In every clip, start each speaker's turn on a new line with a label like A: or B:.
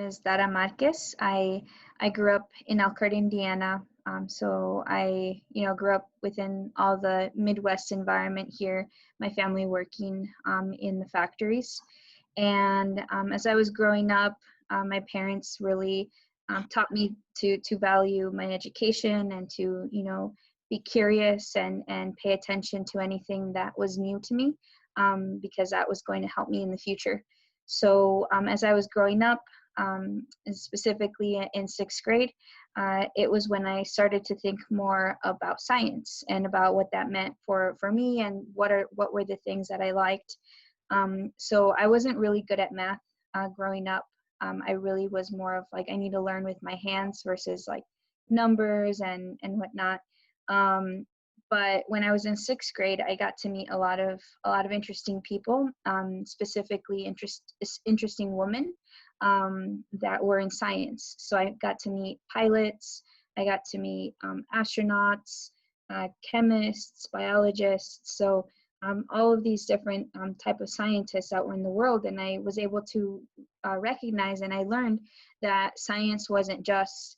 A: is Dara Marquez. I grew up in Elkhart, Indiana. So I, grew up within all the Midwest environment here. My family working in the factories, and as I was growing up, my parents really taught me to value my education and to, be curious and pay attention to anything that was new to me, because that was going to help me in the future. So as I was growing up, and specifically in sixth grade, it was when I started to think more about science and about what that meant for me and what were the things that I liked. So I wasn't really good at math growing up. I really was more of like I need to learn with my hands versus like numbers and whatnot. But when I was in sixth grade, I got to meet a lot of interesting people, specifically interesting women that were in science. So I got to meet pilots, I got to meet astronauts, chemists, biologists. So all of these different type of scientists that were in the world, and I was able to recognize, and I learned that science wasn't just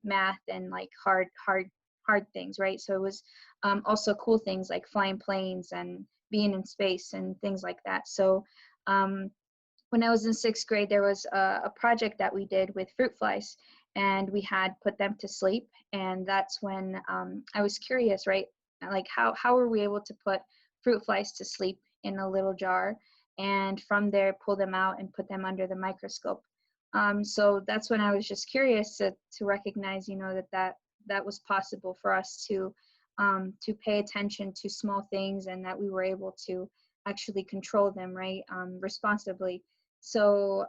A: math and like hard things, right? So it was also cool things like flying planes and being in space and things like that. So when I was in sixth grade, there was a project that we did with fruit flies, and we had put them to sleep. And that's when I was curious, right? Like how were we able to put fruit flies to sleep in a little jar, and from there pull them out and put them under the microscope? So that's when I was just curious to recognize, that was possible for us to pay attention to small things, and that we were able to actually control them, right, responsibly. So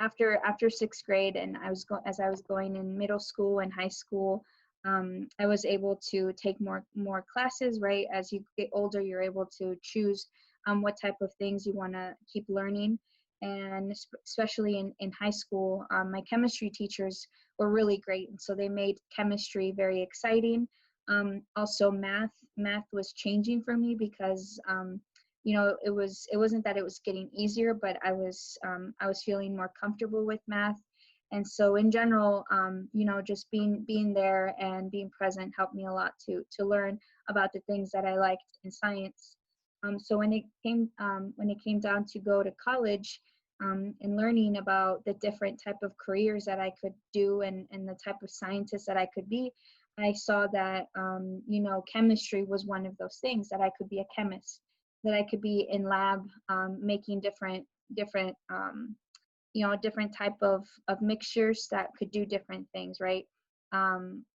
A: after sixth grade, and as I was going in middle school and high school, I was able to take more classes, right? As you get older, you're able to choose what type of things you want to keep learning. And especially in high school, my chemistry teachers were really great, and so they made chemistry very exciting. Also, math was changing for me because it wasn't that it was getting easier, but I was feeling more comfortable with math. And so in general, just being there and being present helped me a lot to learn about the things that I liked in science. So when it came down to go to college, and learning about the different type of careers that I could do, and the type of scientist that I could be, I saw that chemistry was one of those things, that I could be a chemist, that I could be in lab, making different different type of mixtures that could do different things, right?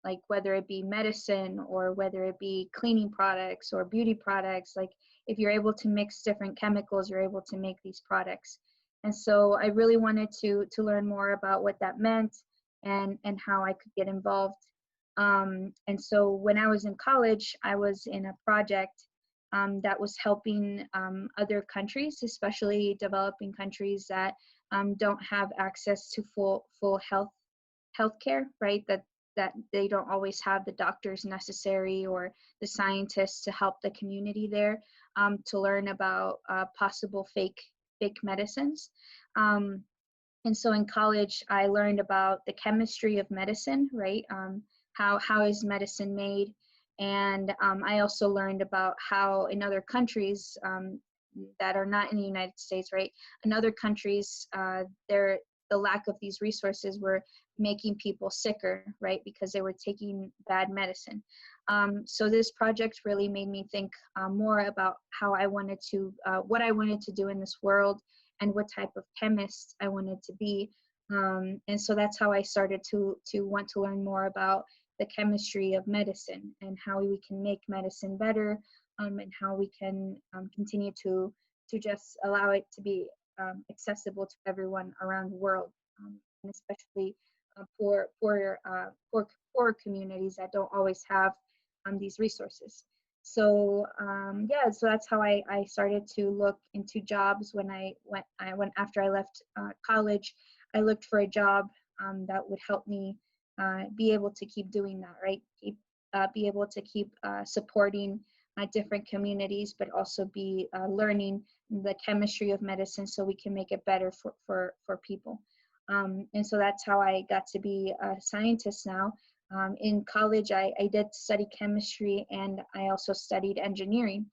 A: Like whether it be medicine or whether it be cleaning products or beauty products, like if you're able to mix different chemicals, you're able to make these products. And so I really wanted to learn more about what that meant, and how I could get involved. And so when I was in college, I was in a project that was helping other countries, especially developing countries that don't have access to full healthcare, right? That they don't always have the doctors necessary or the scientists to help the community there, to learn about possible fake medicines. And so in college, I learned about the chemistry of medicine, right? How is medicine made? And I also learned about how in other countries that are not in the United States, right? In other countries, the lack of these resources were making people sicker, right? Because they were taking bad medicine. So this project really made me think more about how I wanted to, what I wanted to do in this world, and what type of chemist I wanted to be. And so that's how I started to want to learn more about the chemistry of medicine, and how we can make medicine better, and how we can continue to just allow it to be accessible to everyone around the world, and especially poor communities that don't always have these resources. So so that's how I started to look into jobs. When I went after I left college, I looked for a job that would help me be able to keep doing that, right? Be able to keep supporting different communities, but also be learning the chemistry of medicine so we can make it better for people. And so that's how I got to be a scientist now. In college, I did study chemistry and I also studied engineering.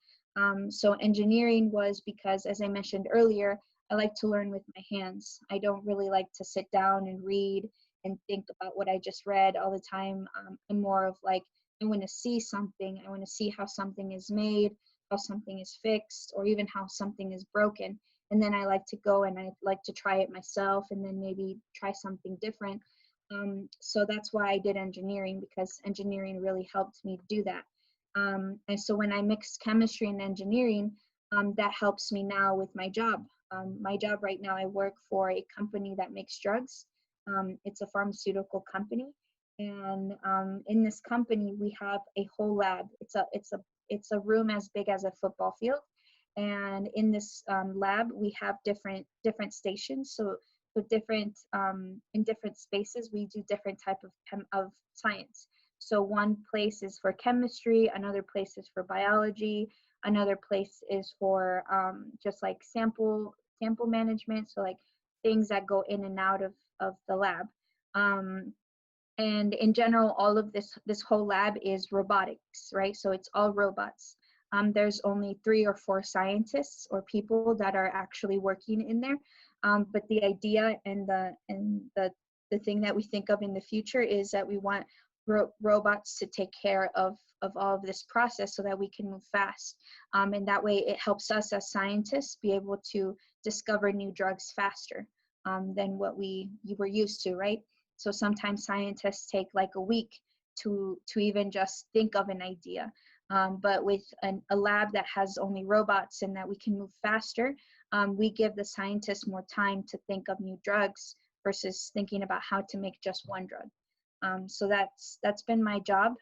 A: So engineering was because, as I mentioned earlier, I like to learn with my hands. I don't really like to sit down and read and think about what I just read all the time. I'm more of like, I want to see something. I want to see how something is made, how something is fixed, or even how something is broken. And then I like to go and I like to try it myself and then maybe try something different. So that's why I did engineering, because engineering really helped me do that. And so when I mix chemistry and engineering, that helps me now with my job. My job right now, I work for a company that makes drugs. It's a pharmaceutical company, and in this company, we have a whole lab. It's a room as big as a football field, and in this lab, we have different stations. So different in different spaces, we do different type of science. So one place is for chemistry, another place is for biology, another place is for just like sample management, so like things that go in and out of the lab. Um, and in general, all of this whole lab is robotics, right? So it's all robots. There's only 3 or 4 scientists or people that are actually working in there. But the idea and the thing that we think of in the future is that we want robots to take care of all of this process so that we can move fast. And that way it helps us as scientists be able to discover new drugs faster than what we were used to, right? So sometimes scientists take like a week to even just think of an idea. But with a lab that has only robots and that we can move faster, we give the scientists more time to think of new drugs versus thinking about how to make just one drug. So that's been my job.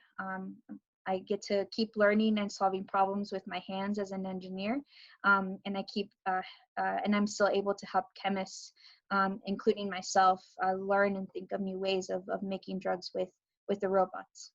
A: I get to keep learning and solving problems with my hands as an engineer, and and I'm still able to help chemists, including myself, learn and think of new ways of making drugs with the robots.